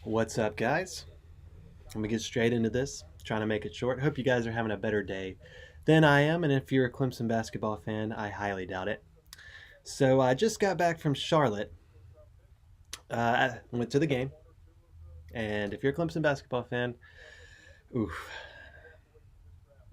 What's up, guys? I'm gonna get straight into this, trying to make it short. Hope you guys are having a better day than I am, and if you're a Clemson basketball fan, I highly doubt it. So I just got back from Charlotte. I went to the game, and if you're a Clemson basketball fan, oof,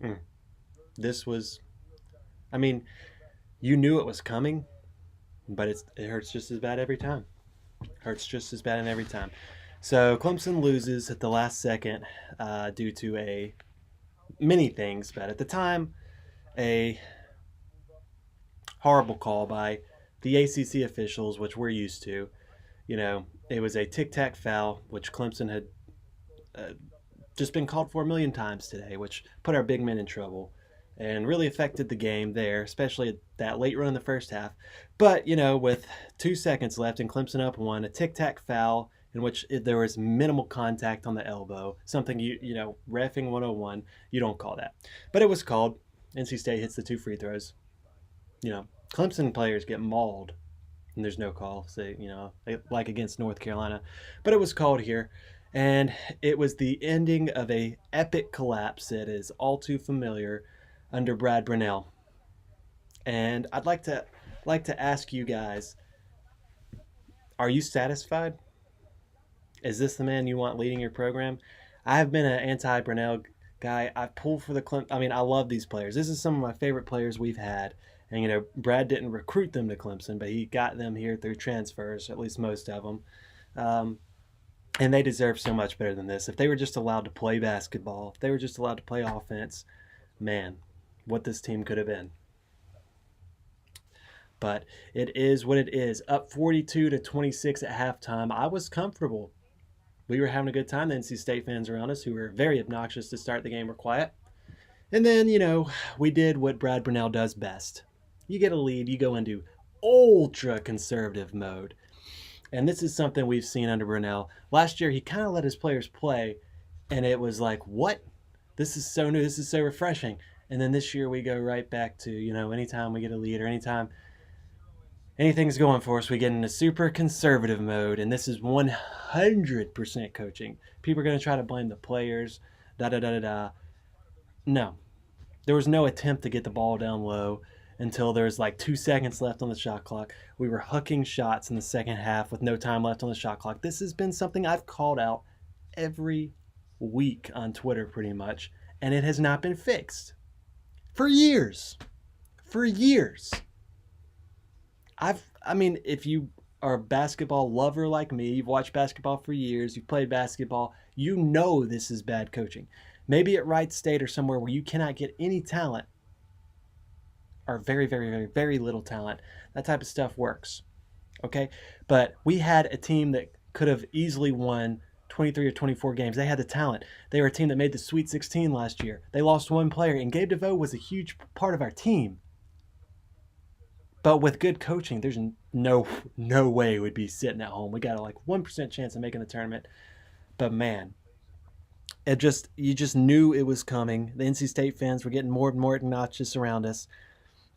mm, this was. I mean, you knew it was coming, but it hurts just as bad every time. Hurts just as bad in every time. So Clemson loses at the last second due to a many things, but at the time, a horrible call by the ACC officials, which we're used to. It was a tic tac foul, which Clemson had uh, just been called for a million times today, which put our big men in trouble and really affected the game there, especially at that late run in the first half. But, with 2 seconds left and Clemson up one, a tic tac foul in which there was minimal contact on the elbow, something reffing 101, you don't call that. But it was called. NC State hits the two free throws. Clemson players get mauled and there's no call, say, like against North Carolina. But it was called here. And it was the ending of a epic collapse that is all too familiar under Brad Brownell. And I'd like to ask you guys, are you satisfied? Is this the man you want leading your program? I have been an anti-Brownell guy. I've pulled for the Clemson. I mean, I love these players. This is some of my favorite players we've had. And, Brad didn't recruit them to Clemson, but he got them here through transfers, at least most of them. And they deserve so much better than this. If they were just allowed to play basketball, if they were just allowed to play offense, man, what this team could have been. But it is what it is. Up 42-26 at halftime. I was comfortable. We were having a good time. The NC State fans around us, who were very obnoxious to start the game, were quiet. And then, we did what Brad Brownell does best. You get a lead, you go into ultra conservative mode. And this is something we've seen under Brownell. Last year, he kind of let his players play, and it was like, what? This is so new. This is so refreshing. And then this year, we go right back to, anytime we get a lead or anytime anything's going for us, we get into super conservative mode. And this is 100% coaching. People are going to try to blame the players, da da da da da. No, there was no attempt to get the ball down low until there's like 2 seconds left on the shot clock. We were hooking shots in the second half with no time left on the shot clock. This has been something I've called out every week on Twitter pretty much, and it has not been fixed for years. For years. If you are a basketball lover like me, you've watched basketball for years, you've played basketball, you know this is bad coaching. Maybe at Wright State or somewhere where you cannot get any talent or very, very, very, very little talent, that type of stuff works. Okay? But we had a team that could have easily won 23 or 24 games. They had the talent. They were a team that made the Sweet 16 last year. They lost one player, and Gabe DeVoe was a huge part of our team. But with good coaching, there's no way we'd be sitting at home. We got a 1% chance of making the tournament. But man, you just knew it was coming. The NC State fans were getting more and more obnoxious around us,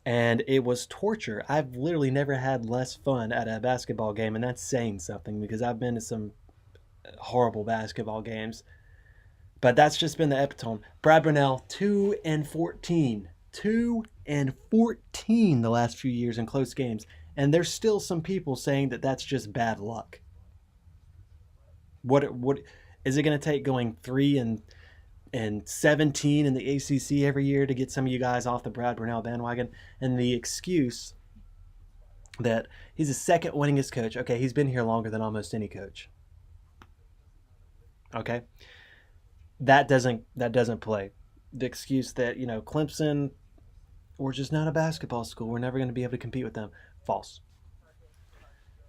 and it was torture. I've literally never had less fun at a basketball game, and that's saying something because I've been to some horrible basketball games. But that's just been the epitome. Brad Brownell, 2-14. 2-14 the last few years in close games. And there's still some people saying that that's just bad luck. What is it going to take going 3-17 in the ACC every year to get some of you guys off the Brad Brownell bandwagon? And the excuse that he's the second winningest coach. Okay, he's been here longer than almost any coach. Okay, that doesn't play. The excuse that Clemson, we're just not a basketball school, we're never going to be able to compete with them. False.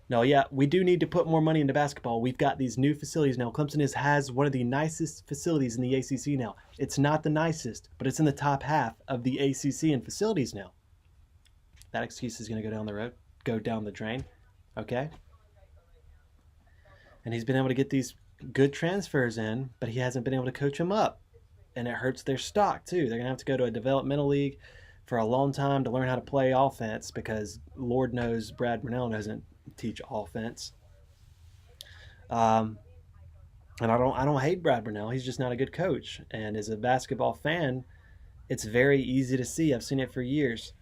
No, yeah, we do need to put more money into basketball. We've got these new facilities now. Clemson has one of the nicest facilities in the ACC now. It's not the nicest, but it's in the top half of the ACC in facilities now. That excuse is going to go down the drain. Okay? And he's been able to get these good transfers in, but he hasn't been able to coach them up. And it hurts their stock, too. They're going to have to go to a developmental league for a long time to learn how to play offense because Lord knows Brad Brownell doesn't teach offense. And I don't hate Brad Brownell. He's just not a good coach. And as a basketball fan, it's very easy to see. I've seen it for years.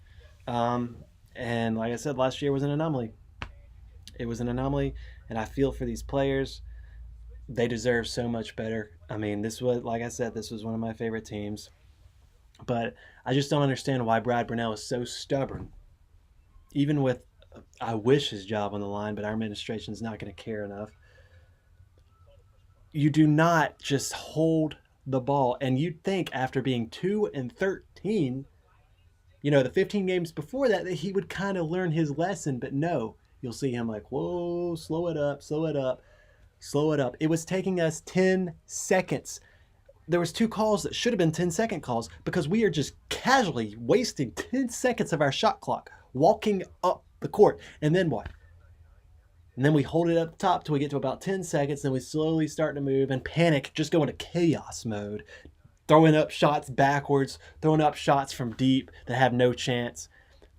Um, and like I said, last year was an anomaly. It was an anomaly, and I feel for these players. They deserve so much better. I mean, this was, like I said, this was one of my favorite teams. But I just don't understand why Brad Brownell is so stubborn. Even with, I wish his job on the line, but our administration is not going to care enough. You do not just hold the ball. And you'd think after being 2-13, the 15 games before that he would kind of learn his lesson, but no. You'll see him like, whoa, slow it up, slow it up, slow it up. It was taking us 10 seconds. There was two calls that should have been 10-second calls because we are just casually wasting 10 seconds of our shot clock walking up the court. And then what? And then we hold it up top till we get to about 10 seconds. Then we slowly start to move and panic, just go into chaos mode, throwing up shots backwards, throwing up shots from deep that have no chance.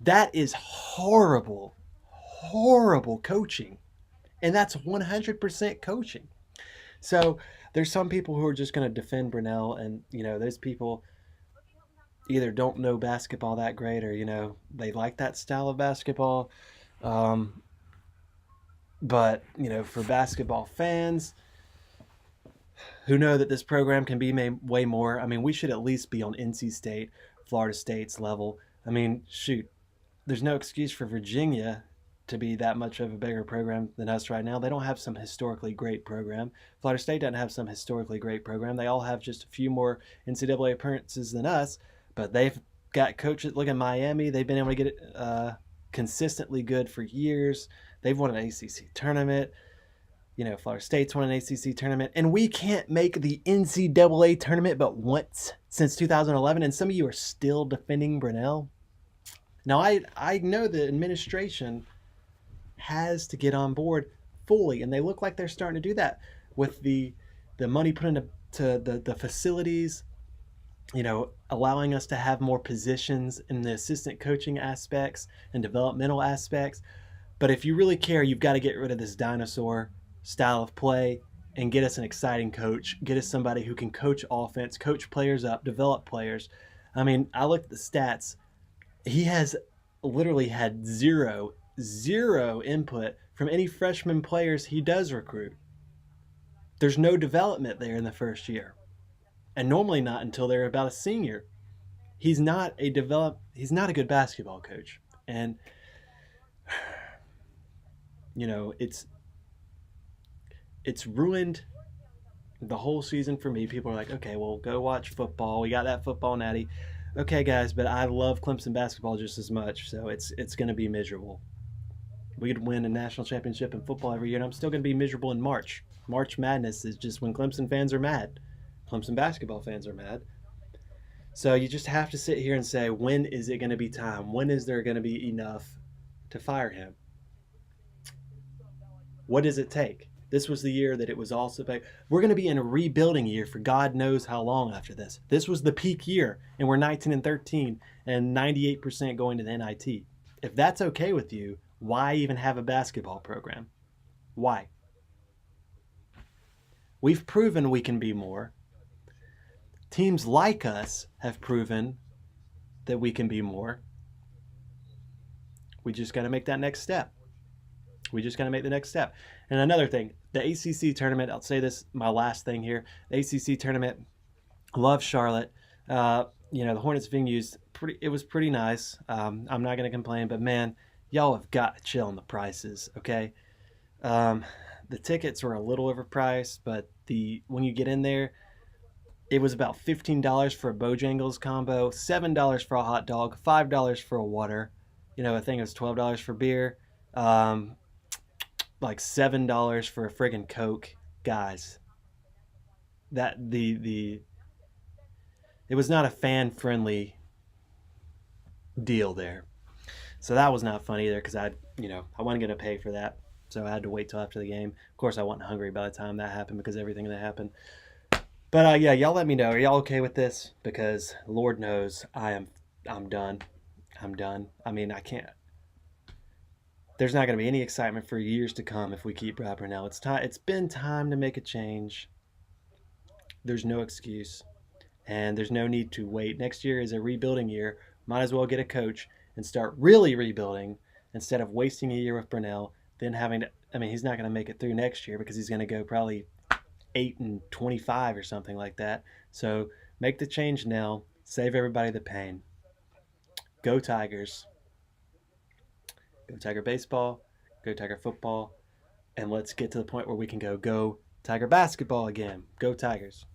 That is horrible, horrible coaching. And that's 100% coaching. So there's some people who are just going to defend Brunell, and those people either don't know basketball that great, or they like that style of basketball. But for basketball fans who know that this program can be made way more, I mean, we should at least be on NC State, Florida State's level. I mean, shoot, there's no excuse for Virginia to be that much of a bigger program than us right now. They don't have some historically great program. Florida State doesn't have some historically great program. They all have just a few more NCAA appearances than us, but they've got coaches. Look at Miami. They've been able to get it consistently good for years. They've won an ACC tournament. Florida State's won an ACC tournament, and we can't make the NCAA tournament but once since 2011, and some of you are still defending Brownell. Now, I know the administration has to get on board fully, and they look like they're starting to do that with the money put into the facilities, allowing us to have more positions in the assistant coaching aspects and developmental aspects. But if you really care, you've got to get rid of this dinosaur style of play and get us an exciting coach. Get us somebody who can coach offense, coach players up, develop players. I mean, I looked at the stats. He has literally had zero input from any freshman players he does recruit. There's no development there in the first year, and normally not until they're about a senior. He's not a good basketball coach, and it's ruined the whole season for me. People are like, okay, well, go watch football. We got that football natty. Okay, guys, but I love Clemson basketball just as much, so it's going to be miserable. We could win a national championship in football every year, and I'm still going to be miserable in March. March Madness is just when Clemson fans are mad. Clemson basketball fans are mad. So you just have to sit here and say, when is it going to be time? When is there going to be enough to fire him? What does it take? This was the year that it was also big. We're going to be in a rebuilding year for God knows how long after this. This was the peak year, and we're 19-13 and 98% going to the NIT. If that's okay with you, why even have a basketball program? Why? We've proven we can be more. Teams like us have proven that we can be more. We just got to make that next step. We just got to make the next step. And another thing, the ACC tournament, I'll say this, my last thing here, the ACC tournament, love Charlotte. The Hornets venues, it was pretty nice. I'm not going to complain, but man, y'all have got to chill on the prices, okay? The tickets were a little overpriced, but when you get in there, it was about $15 for a Bojangles combo, $7 for a hot dog, $5 for a water. I think it was $12 for beer. Like $7 for a friggin' Coke, guys. That it was not a fan friendly deal there, so that was not fun either. Because I wasn't gonna pay for that, so I had to wait till after the game. Of course, I wasn't hungry by the time that happened because everything that happened. But yeah, y'all let me know. Are y'all okay with this? Because Lord knows I'm done. I'm done. I mean, I can't. There's not going to be any excitement for years to come if we keep Brad Brownell. It's been time to make a change. There's no excuse, and there's no need to wait. Next year is a rebuilding year. Might as well get a coach and start really rebuilding instead of wasting a year with Brownell, then having to. I mean, he's not going to make it through next year because he's going to go probably 8-25 or something like that. So make the change now. Save everybody the pain. Go Tigers. Go Tiger baseball. Go Tiger football. And let's get to the point where we can go Tiger basketball again. Go Tigers.